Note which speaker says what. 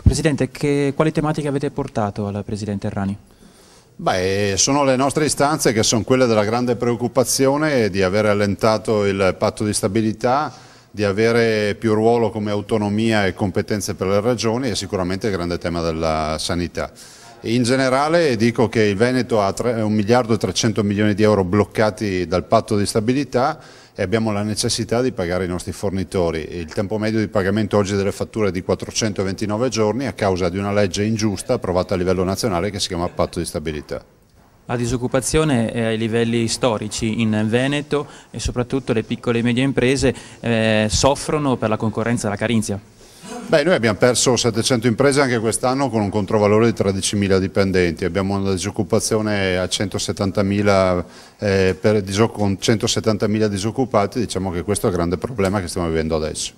Speaker 1: Presidente, quali tematiche avete portato al Presidente Errani?
Speaker 2: Beh, sono le nostre istanze che sono quelle della grande preoccupazione di aver allentato il patto di stabilità, di avere più ruolo come autonomia e competenze per le regioni e sicuramente il grande tema della sanità. In generale dico che il Veneto ha 1 miliardo e 300 milioni di euro bloccati dal patto di stabilità e abbiamo la necessità di pagare i nostri fornitori. Il tempo medio di pagamento oggi delle fatture è di 429 giorni a causa di una legge ingiusta approvata a livello nazionale che si chiama patto di stabilità.
Speaker 1: La disoccupazione è ai livelli storici in Veneto e soprattutto le piccole e medie imprese soffrono per la concorrenza della Carinzia.
Speaker 2: Beh, noi abbiamo perso 700 imprese anche quest'anno con un controvalore di 13.000 dipendenti, abbiamo una disoccupazione a 170.000 con 170.000 disoccupati, diciamo che questo è il grande problema che stiamo vivendo adesso.